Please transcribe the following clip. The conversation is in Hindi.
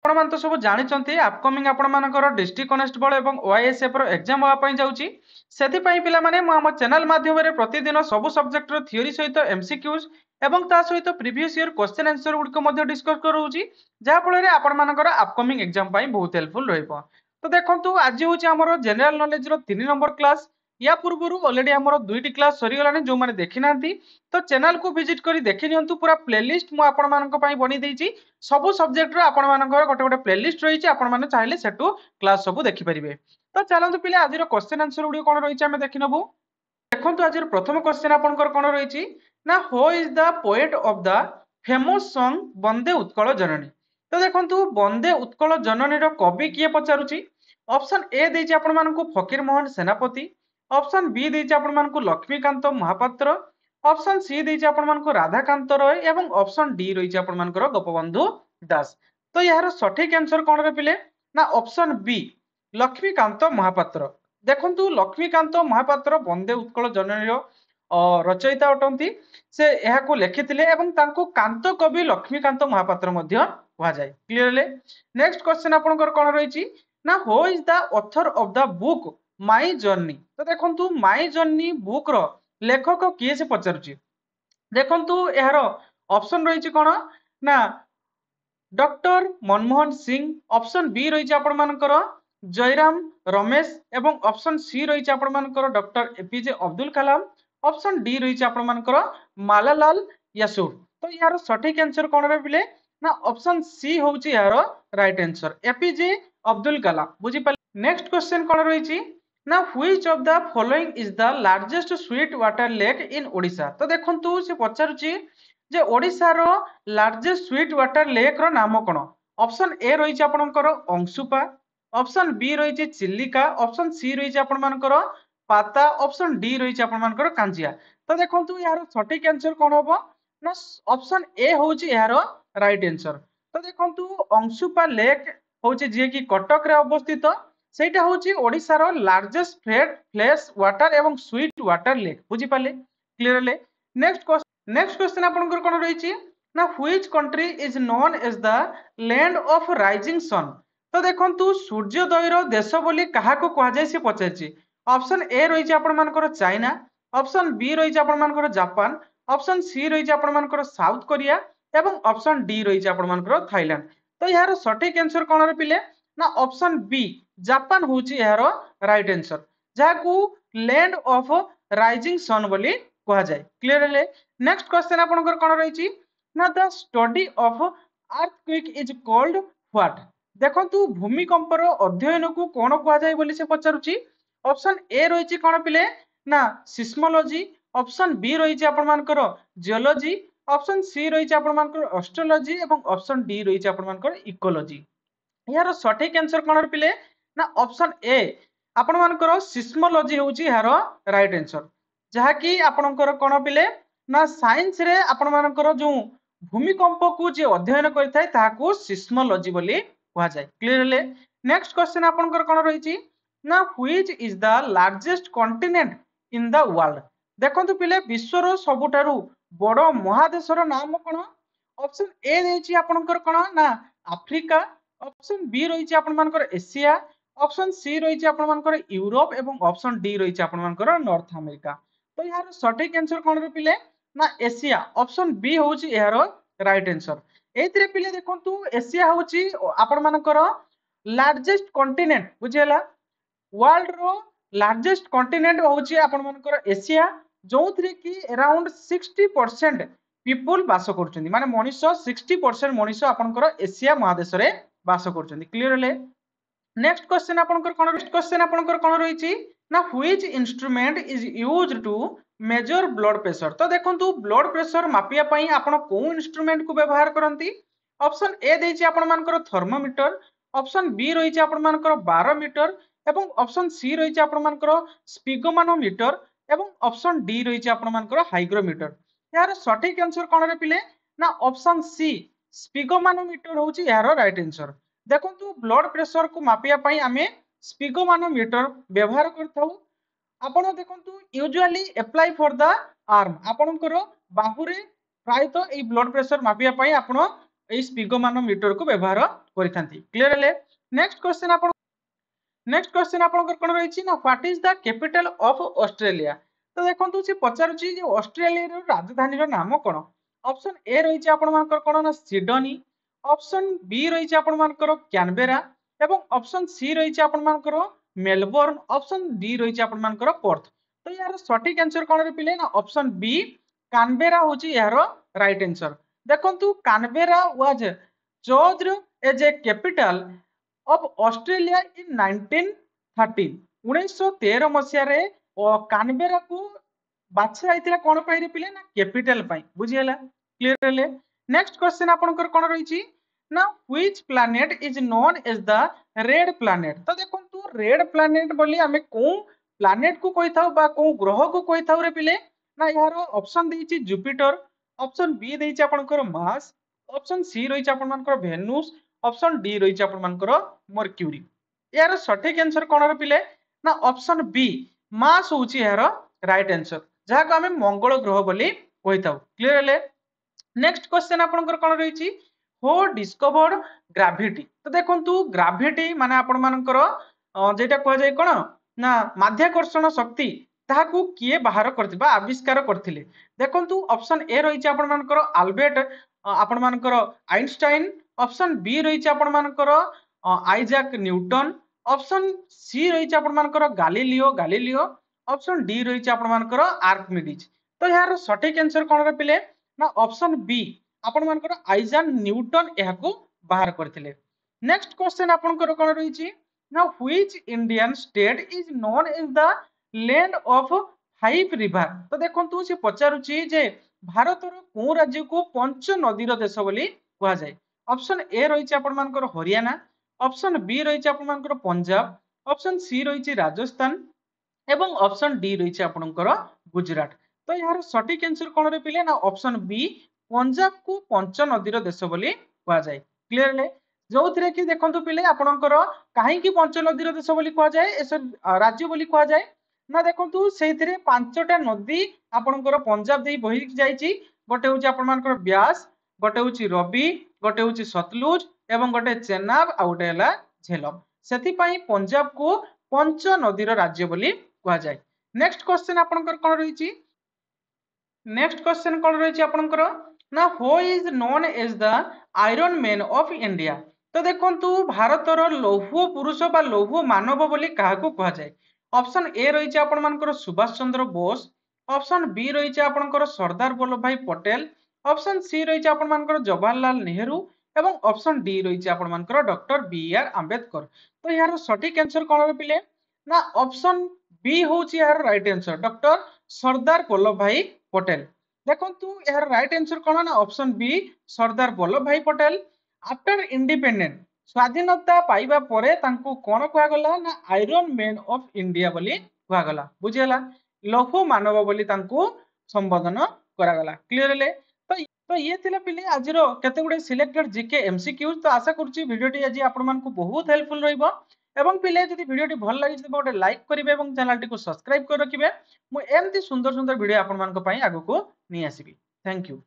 आपण तो सब जानते अपकमिंग आपण डिस्ट्रिक्ट कनेस्टेबल और ओआईएसएफ एग्जाम हाँपाई जाऊँगी से पे मो चैनल माध्यम प्रतिदिन सब सब्जेक्ट थियोरी सहित एमसीक्यूज एवं ता सहित प्रीवियस ईयर क्वेश्चन आंसर गुड़िक डिस्कस करूँगी जहाँफल आपंकर अपकमिंग एग्जाम बहुत हेल्पफुल रहा। तो देखो आज हूँ आम जनरल नॉलेज 3 नंबर क्लास या पूर्व ऑलरेडी आम 2टी क्लास सरीगलानी जो मैंने देखी ना तो चैनल को विजिट कर देखी दिंतु पूरा प्लेलिस्ट मुझे बनी देती सबू सब्जेक्ट गोटे गोटे प्लेलिस्ट रही है चाहिए सेठू क्लास सब देखिपारे। तो चलते पे आज क्वेश्चन आंसर गुड़ी कौन रही है देखी नबू। देखो आज प्रथम क्वेश्चन आपंकर कौन रही ना who is the poet of the famous song Vande Utkal Janani. तो देखो वंदे उत्कल जननी कवि किए पचारुची। ऑप्शन ए देछि आपण मानकु फकीर मोहन सेनापति, ऑप्शन बी देछि आपण मानकु लक्ष्मीकांत महापात्र, ऑप्शन सी देछि आपण मानकु राधाकांत रॉय एवं ऑप्शन डी रही आपण मानकर गोपबंधु दास। तो यार सठिक आंसर कौन रे पिले ना ऑप्शन बी लक्ष्मीकांत महापात्र। देखंतु लक्ष्मीकांत महापात्र वंदे उत्कल जननी रचयिता अटंती से यहाको लिखिथिले एवं तांको कांत कवि लक्ष्मीकांत महापात्र मध्य कहा जाय। क्लियरली नेक्स्ट क्वेश्चन आपनकर कोन रहिछि ना who is the author of the book my journey. तो देखंतु माई जर्नी बुक रो लेखक किए से पचारुछि। देखंतु यार ऑप्शन रहिछि कोन ना doctor Manmohan Singh, option B रही आपण मानकर जयराम रमेश एवं ऑप्शन सी रही आपण मानकर doctor APJ Abdul Kalam, option D रही आपण मानकर मालालाल यासूर। तो यार सठिक आंसर कौन रे बिले ना ऑप्शन सी होउची यार right answer APJ Abdul Kalam. बुझी पाले। नेक्स्ट क्वेश्चन कौन रही ना which of the following is the largest sweet water lake in Odisha. तो देखंतु से पचारुची जे ओडिशा रो लार्जेस्ट स्वीट वाटर लेक रो नाम कोन। ऑप्शन ए रही आपणकर अंशुपा, ऑप्शन बी रही चिल्लिका, ऑप्शन सी रही आपण मानकर पाता, ऑप्शन डी रही आपण मानकर कांजिया। तो देखंतु यार सठिक आंसर कोन होबो ना ऑप्शन ए होउची यार राइट आंसर। तो देखंतु अंशुपा लेक होउची जे कि कटक रे अवस्थित सेटा होउची ओडिशा रो लार्जेस्ट फ्रेश वाटर एवं स्वीट वाटर लेक। बुझी पाले क्लियरली। नेक्स्ट क्वेश्चन आपनकर कोन रही ना which country is known as the land of rising sun. तो देखंतु सूर्योदयर देश बोली काहाको कहा जाय से पचारछि। ऑप्शन ए रही आपण मानकर चाइना, ऑप्शन बी रही आपण मानकर जापान, ऑप्शन सी रही आपण मानकर साउथ कोरिया एवं ऑप्शन डी रही आपण मानकर थाईलैंड। तो यार सठिक आंसर कोन रे पिले ना ऑप्शन बी जापान होउची यार राइट आंसर जाकू लैंड ऑफ राइजिंग सन बोली कहा जाय। क्लियरली नेक्स्ट क्वेश्चन आपनकर कोन रही ना the study of earthquake is called what. देखंतु भूमिकंपर अध्ययन को कोन कहा जाय बोली से पचारुची। ऑप्शन ए रही कोन पिले ना सिस्मोलॉजी, ऑप्शन बी रही आपण मानकर जियोलॉजी, ऑप्शन सी रही आपण मानकर एस्ट्रोलॉजी एवं ऑप्शन डी रही आपण मानकर इकोलॉजी। यार सठिक आंसर कोन पिले ना ऑप्शन ए आपण मानकर सिस्मोलॉजी होउची यार राइट आंसर जहा कि आपणकर कोन पिले ना साइंस रे आपण मानकर जो भूमिकंप को जे अध्ययन करथाय ताहाकू सिस्मोलॉजी बोली कहा जाय। क्लियरली नेक्स्ट क्वेश्चन आपणकर कोन रहिछि ना which is the largest continent in the world. देखंतु पिले विश्व रो सबुठारु बड़ महादेश रो नाम कोन। ऑप्शन ए देछि आपणकर कोन ना अफ्रीका, ऑप्शन बी रहिछि आपण मानकर एशिया, ऑप्शन सी रहिछि आपण मानकर यूरोप एवं ऑप्शन डी रहिछि आपण मानकर नॉर्थ अमेरिका। तो यार सठिक आंसर कोन रे पिले ना एशिया ऑप्शन बी होउची यार राइट आंसर। एथिरे पिले देखंतु एशिया होउची आपण मानकर लार्जेस्ट कॉन्टिनेंट बुझियला वर्ल्ड रो लार्जेस्ट कॉन्टिनेंट होउची आपण मानकर एशिया जोथरे कि अराउंड 60% पीपल वास करछन्ती माने मनुष्य 60% मनुष्य आपनकर एशिया महादेश रे वास करछन्ती। क्लियरली नेक्स्ट क्वेश्चन आपनकर कोन रहिछि ना which instrument is used to measure blood pressure. तो देखंतु ब्लड प्रेशर मापिया पई आपण को इंस्ट्रूमेंट को व्यवहार करंती। ऑप्शन ए देछि आपण मानकर थर्मोमीटर, ऑप्शन बी रहिछि आपण मानकर बारोमीटर एवं ऑप्शन सी रहिछि आपण मानकर स्पिगोमानोमीटर एवं ऑप्शन डी रहिछि आपण मानकर हाइग्रोमीटर। यार सठिक आंसर कोन रे पिले ना ऑप्शन सी स्पिगोमानोमीटर होउछि यार राइट आंसर। देखंतु ब्लड प्रेशर को मापिया पई आमे स्पिगोमानोमीटर व्यवहार करथाउ। आपण देखंतु usually apply for the arm आपणकर बाहुरे प्रायतः ए ब्लड प्रेशर मापिया पई आपण এই স্পিগোমানোমিटर को व्यवहार करिथांती क्लियर हेले नेक्स्ट क्वेश्चन आपनकर कोन रहिछि ना what is the capital of Australia तो देखंतु से पचारुछि जे ऑस्ट्रेलिया रो राजधानी रो नाम कोन ऑप्शन ए रहिछि आपन मानकर कोन ना सिडनी ऑप्शन बी रहिछि आपन मानकर कैनबेरा एवं ऑप्शन सी रहिछि आपन मानकर मेलबोर्न ऑप्शन डी रहिछि आपन मानकर पर्थ तो यार सटीक आंसर कोन रे पिले ना ऑप्शन बी कैनबेरा होछि यार राइट आंसर देखंतु Canberra was chosen as a capital of Australia in 1913 1913 मसिया रे कानबेरा को बाछा आइतिला कोन पाइ रे पिले ना कैपिटल पाइ बुझियला क्लियर हेले नेक्स्ट क्वेश्चन आपनकर कोन रहिछि ना which planet is known as the red planet तो देखंतु रेड प्लैनेट बोली हमें को प्लैनेट को कहि थाउ बा को ग्रह को कहि थाउ रे पिले ना यार ऑप्शन देछि जुपिटर ऑप्शन बी देछि आपनकर मार्स ऑप्शन सी रहिछि आपन मानकर वेनुस ऑप्शन डी रहिछि आपन मानकर मर्क्यूरी यार सटीक आंसर कोन रे पिले ना ऑप्शन बी मास होछि यार राइट आंसर जहा को हमें मंगल ग्रह बोली कहिताउ क्लियर हेले नेक्स्ट क्वेश्चन आपनकर कोन रहिछि हो डिस्कवर्ड ग्रेविटी तो देखंतु ग्रेविटी माने आपन मानकर जेटा कहै जाय कोन ना माध्याकर्षण शक्ति ताहाकू किए बाहर करथिबा आविष्कार करथिले देखंतु ऑप्शन ए रहिछि आपन मानकर अल्बर्ट आपन मानकर आइंस्टाइन ऑप्शन बी रहिछि आपन मानकर आइजैक न्यूटन ऑप्शन सी रहिछि आपन मानकर गैलीलियो ऑप्शन डी रहिछि आपन मानकर आर्किमिडीज तो यार सटीक आंसर कोन रे पिले ना ऑप्शन बी आपन मानकर आइजैक न्यूटन एहाकू बाहर करथिले नेक्स्ट क्वेश्चन आपनकर कोन रहिछि ना which Indian state is known as the land of five river तो देखंतु से पचारुछि जे भारतर को राज्य को पंच नदीर देश बोली कहा जाय ऑप्शन ए रहिछि आपन मानकर हरियाणा ऑप्शन बी रहिछि आपन मानकर पंजाब ऑप्शन सी रहिछि राजस्थान एवं ऑप्शन डी रहिछि आपनकर गुजरात तो यार सटीक आंसर कोन रे पिले ना ऑप्शन बी पंजाब को पंच नदीर देश बोली कहा जाय क्लियरली जोथिरे कि देखंतु पिले आपनकर काहे कि पंच नदीर देश बोली कहा जाय एस राज्य बोली कहा जाय ना देखंतु सेथिरे पांचटा नदी आपनकर पंजाब देई बहि जाईची गोटे होची आपन मानकर ब्यास गोटे होची रवि गोटे होची सतलुज एवं गोटे चेनाब आ गोटे हला झेलम सेति पई पंजाब को पंच नदीर राज्य बोली कहा जाय नेक्स्ट क्वेश्चन आपनकर कोन रहिची नेक्स्ट क्वेश्चन कोन रहिची आपनकर ना who is known as the iron man of India तो देखंतु भारतर लौह पुरुष बा लौह मानव बोली काहाकू कहा जाय ऑप्शन ए रहिछि आपन मानकर सुभाष चंद्र बोस ऑप्शन बी रहिछि आपनकर सरदार वल्लभ भाई पटेल ऑप्शन सी रहिछि आपन मानकर जवाहरलाल नेहरू एवं ऑप्शन डी रहिछि आपन मानकर डॉक्टर बी आर अंबेडकर तो यार सटीक आंसर कोन रे पिले ना ऑप्शन बी होछि यार right answer doctor Sardar Vallabh भाई पटेल देखंतु यार राइट आंसर कोन ना ऑप्शन बी सरदार वल्लभ भाई पटेल आफ्टर इंडिपेंडेंट स्वाधीनता पाइबा परे तांको कोन कहआ गला ना आयरन मैन ऑफ इंडिया बोली कहआ गला बुझियला लौह मानव बोली तांको संबोधन करा गला क्लियरली तो ये थिला पिले आजिरो केते गुडे सिलेक्टेड जीके एमसीक्यू तो आशा करछि वीडियोटी आज आपन मानकु बहुत हेल्पफुल रहइबो एवं पिले जदि वीडियोटी भल लागि त गोटे लाइक करिवे एवं चैनल टी को सब्सक्राइब कर रखिबे मु एमती सुंदर सुंदर वीडियो आपन मानक पई आगु को नि आसीबी थैंक यू।